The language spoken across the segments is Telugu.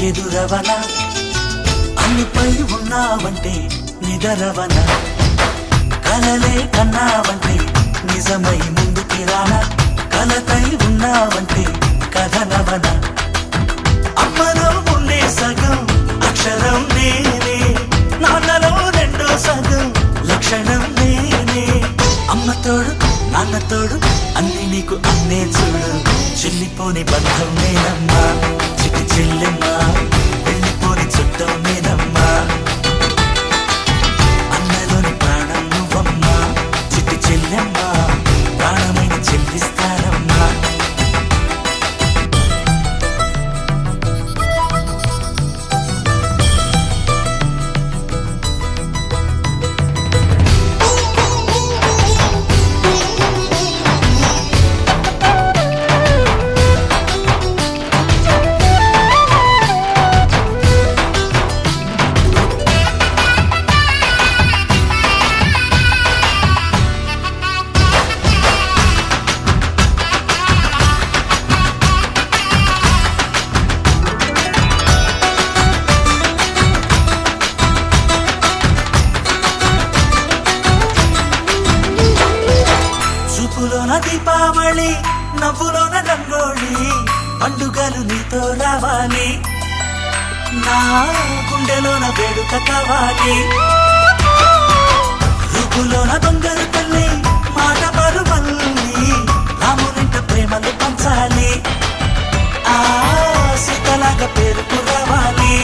ఎదురవన అన్నిపై ఉన్నావంటే నిదరవన కలలే కన్నావంటే నిజమై ముందుకి రానా కలతై ఉన్నావంటే కథనవన అమ్మలో ఉండే సగం అక్షరం నేనే నాన్నలో రెండో సగం లక్షణం నేనే అమ్మ తోడు నాన్న తోడు అన్ని నీకు అన్నే చూడు చెల్లిపోని బంధం నేనమ్మా చిటి చెల్లెమ్మా వెళ్ళిపోని చుట్టం నేనమ్మా అన్నలోని ప్రాణం నువ్వమ్మా చిటి చెల్లెమ్మా ప్రాణమైన చెల్లిస్తానమ్మా చూపులోన దీపావళి నవ్వులోన రంగోళి పండుగలు నీతో రావాలి నా గుండెలోన వేడుక కావాలి రూపులోన బంగారు తల్లి మాట మరుమల్లి రామునింట ప్రేమలు పంచాలి ఆ సీతలాగా పేరుకు రావాలి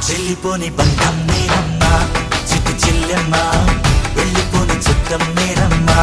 వెళ్ళిపోని బంధం నేనమ్మా చిట్టి చెల్లెమ్మా వెళ్ళిపోని చుట్టం నేనమ్మా